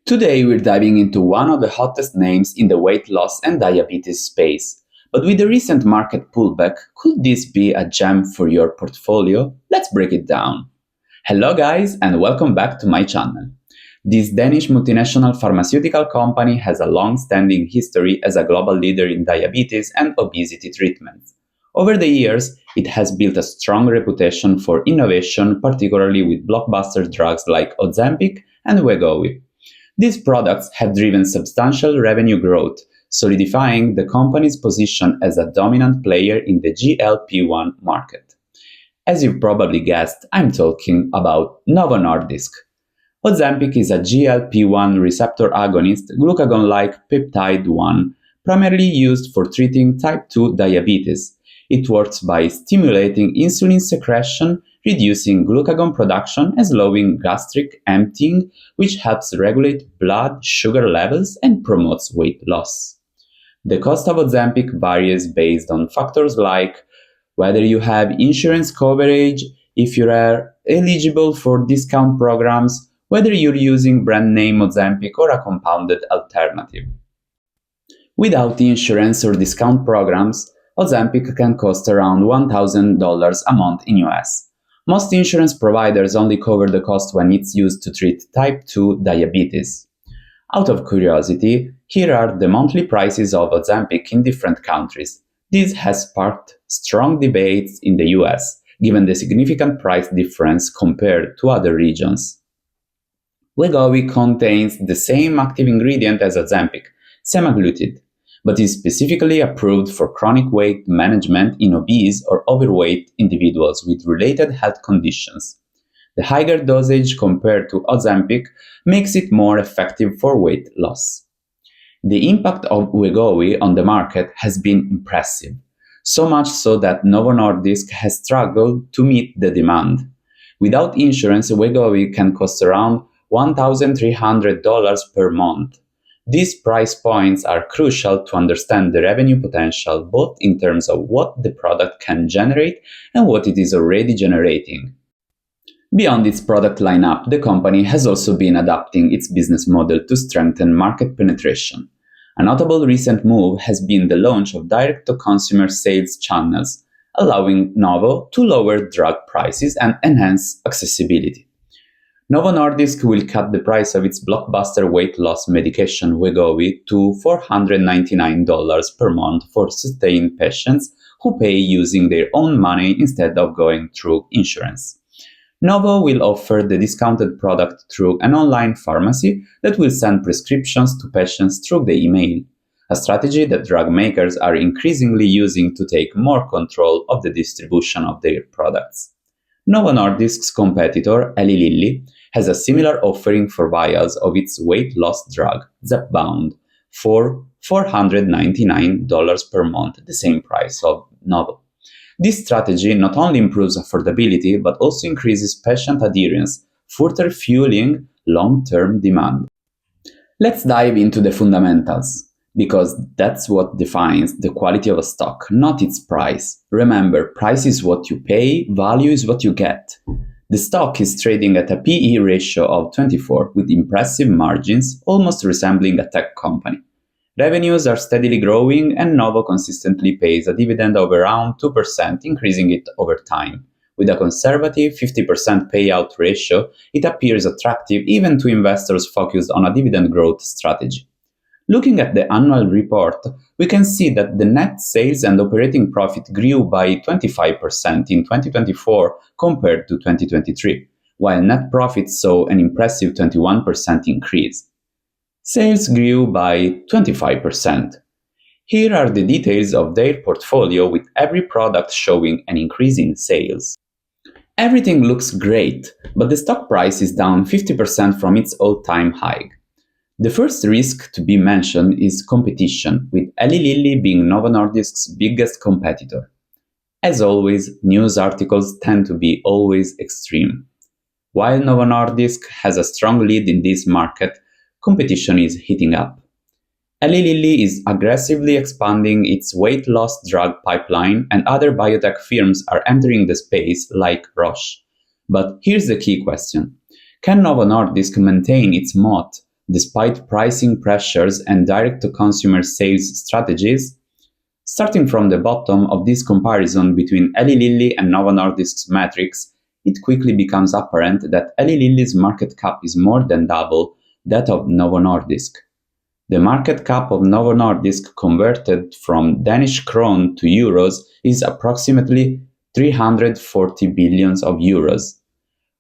Today we're diving into one of the hottest names in the weight loss and diabetes space. But with the recent market pullback, could this be a gem for your portfolio? Let's break it down. Hello guys and welcome back to my channel. This Danish multinational pharmaceutical company has a long-standing history as a global leader in diabetes and obesity treatments. Over the years, it has built a strong reputation for innovation, particularly with blockbuster drugs like Ozempic and Wegovy. These products have driven substantial revenue growth, solidifying the company's position as a dominant player in the GLP-1 market. As you've probably guessed, I'm talking about Novo Nordisk. Ozempic is a GLP-1 receptor agonist glucagon-like peptide 1, primarily used for treating type 2 diabetes. It works by stimulating insulin secretion, reducing glucagon production and slowing gastric emptying, which helps regulate blood sugar levels and promotes weight loss. The cost of Ozempic varies based on factors like whether you have insurance coverage, if you are eligible for discount programs, whether you're using brand name Ozempic or a compounded alternative. Without insurance or discount programs, Ozempic can cost around $1,000 a month in US. Most insurance providers only cover the cost when it's used to treat type 2 diabetes. Out of curiosity, here are the monthly prices of Ozempic in different countries. This has sparked strong debates in the US, given the significant price difference compared to other regions. Wegovy contains the same active ingredient as Ozempic, semaglutide, but is specifically approved for chronic weight management in obese or overweight individuals with related health conditions. The higher dosage compared to Ozempic makes it more effective for weight loss. The impact of Wegovy on the market has been impressive, so much so that Novo Nordisk has struggled to meet the demand. Without insurance, Wegovy can cost around $1,300 per month. These price points are crucial to understand the revenue potential, both in terms of what the product can generate and what it is already generating. Beyond its product lineup, the company has also been adapting its business model to strengthen market penetration. A notable recent move has been the launch of direct-to-consumer sales channels, allowing Novo to lower drug prices and enhance accessibility. Novo Nordisk will cut the price of its blockbuster weight loss medication Wegovy to $499 per month for sustained patients who pay using their own money instead of going through insurance. Novo will offer the discounted product through an online pharmacy that will send prescriptions to patients through the email, a strategy that drug makers are increasingly using to take more control of the distribution of their products. Novo Nordisk's competitor, Eli Lilly, has a similar offering for vials of its weight loss drug, Zepbound, for $499 per month, the same price of Novo. This strategy not only improves affordability but also increases patient adherence, further fueling long-term demand. Let's dive into the fundamentals, because that's what defines the quality of a stock, not its price. Remember, price is what you pay, value is what you get. The stock is trading at a P/E ratio of 24 with impressive margins, almost resembling a tech company. Revenues are steadily growing and Novo consistently pays a dividend of around 2%, increasing it over time. With a conservative 50% payout ratio, it appears attractive even to investors focused on a dividend growth strategy. Looking at the annual report, we can see that the net sales and operating profit grew by 25% in 2024 compared to 2023, while net profit saw an impressive 21% increase. Sales grew by 25%. Here are the details of their portfolio, with every product showing an increase in sales. Everything looks great, but the stock price is down 50% from its all-time high. The first risk to be mentioned is competition, with Eli Lilly being Novo Nordisk's biggest competitor. As always, news articles tend to be always extreme. While Novo Nordisk has a strong lead in this market, competition is heating up. Eli Lilly is aggressively expanding its weight loss drug pipeline, and other biotech firms are entering the space like Roche. But here's the key question. Can Novo Nordisk maintain its moat despite pricing pressures and direct-to-consumer sales strategies. Starting from the bottom of this comparison between Eli Lilly and Novo Nordisk's metrics, it quickly becomes apparent that Eli Lilly's market cap is more than double that of Novo Nordisk. The market cap of Novo Nordisk converted from Danish krone to euros is approximately 340 billions of euros.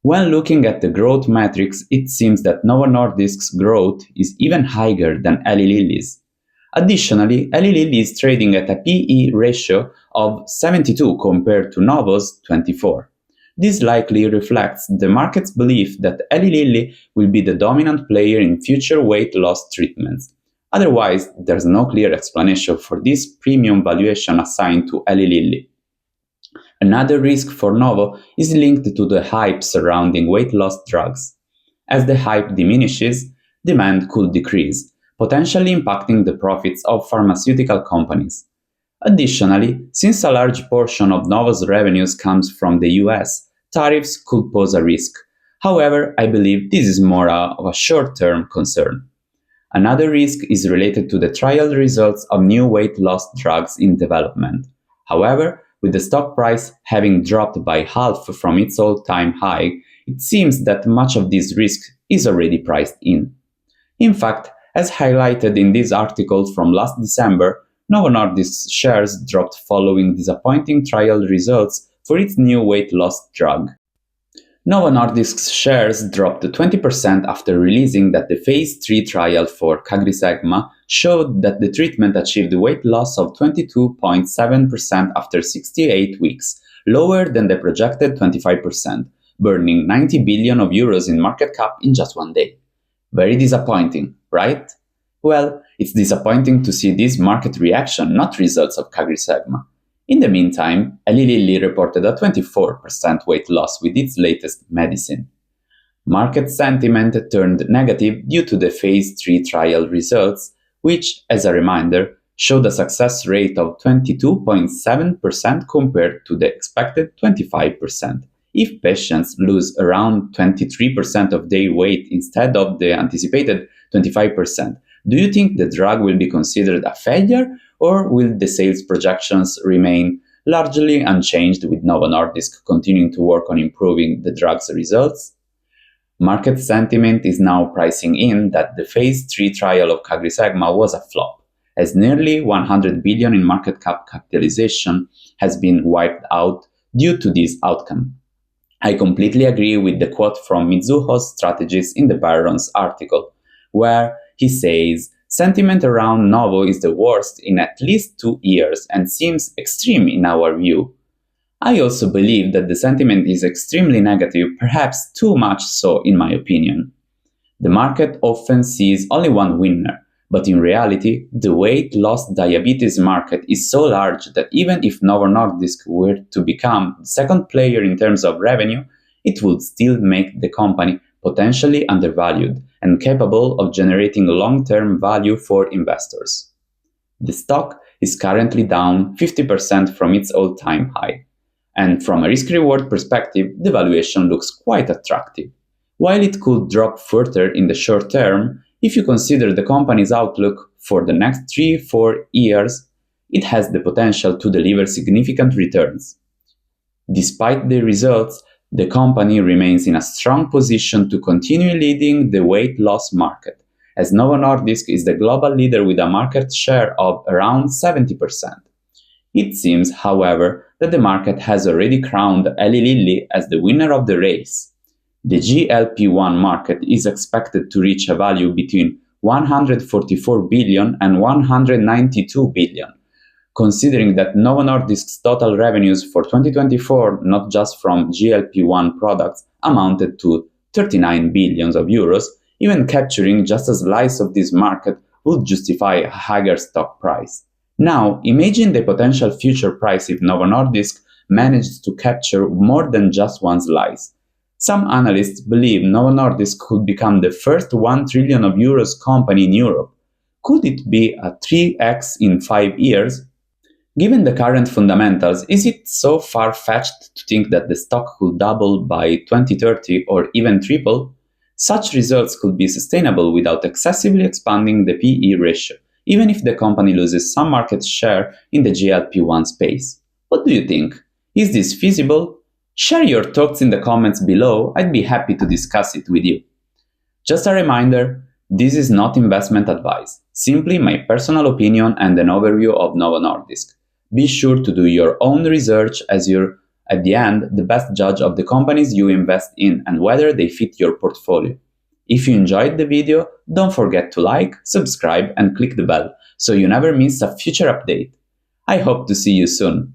When looking at the growth metrics, it seems that Novo Nordisk's growth is even higher than Eli Lilly's. Additionally, Eli Lilly is trading at a PE ratio of 72 compared to Novo's 24. This likely reflects the market's belief that Eli Lilly will be the dominant player in future weight loss treatments. Otherwise, there's no clear explanation for this premium valuation assigned to Eli Lilly. Another risk for Novo is linked to the hype surrounding weight loss drugs. As the hype diminishes, demand could decrease, potentially impacting the profits of pharmaceutical companies. Additionally, since a large portion of Novo's revenues comes from the US, tariffs could pose a risk. However, I believe this is more of a short-term concern. Another risk is related to the trial results of new weight loss drugs in development. However, with the stock price having dropped by half from its all-time high, it seems that much of this risk is already priced in. In fact, as highlighted in this article from last December, Novo Nordisk's shares dropped following disappointing trial results for its new weight loss drug. Novo Nordisk's shares dropped 20% after releasing that the phase 3 trial for CagriSema showed that the treatment achieved weight loss of 22.7% after 68 weeks, lower than the projected 25%, burning 90 billion of euros in market cap in just one day. Very disappointing, right? Well, it's disappointing to see this market reaction, not results of CagriSema. In the meantime, Eli Lilly reported a 24% weight loss with its latest medicine. Market sentiment turned negative due to the phase 3 trial results, which, as a reminder, showed a success rate of 22.7% compared to the expected 25%. If patients lose around 23% of their weight instead of the anticipated 25%, do you think the drug will be considered a failure, or will the sales projections remain largely unchanged with Novo Nordisk continuing to work on improving the drug's results? Market sentiment is now pricing in that the phase 3 trial of CagriSema was a flop, as nearly 100 billion in market capitalization has been wiped out due to this outcome. I completely agree with the quote from Mizuho's strategist in the Barron's article, where he says, "Sentiment around Novo is the worst in at least 2 years and seems extreme in our view." I also believe that the sentiment is extremely negative, perhaps too much so in my opinion. The market often sees only one winner, but in reality, the weight loss diabetes market is so large that even if Novo Nordisk were to become the second player in terms of revenue, it would still make the company potentially undervalued and capable of generating long-term value for investors. The stock is currently down 50% from its all-time high, and from a risk-reward perspective, the valuation looks quite attractive. While it could drop further in the short term, if you consider the company's outlook for the next 3-4 years, it has the potential to deliver significant returns. Despite the results, the company remains in a strong position to continue leading the weight loss market, as Novo Nordisk is the global leader with a market share of around 70%. It seems, however, that the market has already crowned Eli Lilly as the winner of the race. The GLP-1 market is expected to reach a value between 144 billion and 192 billion. Considering that Novo Nordisk's total revenues for 2024, not just from GLP-1 products, amounted to 39 billion of euros, even capturing just a slice of this market would justify a higher stock price. Now, imagine the potential future price if Novo Nordisk managed to capture more than just one slice. Some analysts believe Novo Nordisk could become the first 1 trillion of euros company in Europe. Could it be a 3x in 5 years? Given the current fundamentals, is it so far-fetched to think that the stock could double by 2030 or even triple? Such results could be sustainable without excessively expanding the PE ratio, even if the company loses some market share in the GLP-1 space. What do you think? Is this feasible? Share your thoughts in the comments below. I'd be happy to discuss it with you. Just a reminder, this is not investment advice, simply my personal opinion and an overview of Novo Nordisk. Be sure to do your own research as you're, at the end, the best judge of the companies you invest in and whether they fit your portfolio. If you enjoyed the video, don't forget to like, subscribe, and click the bell so you never miss a future update. I hope to see you soon.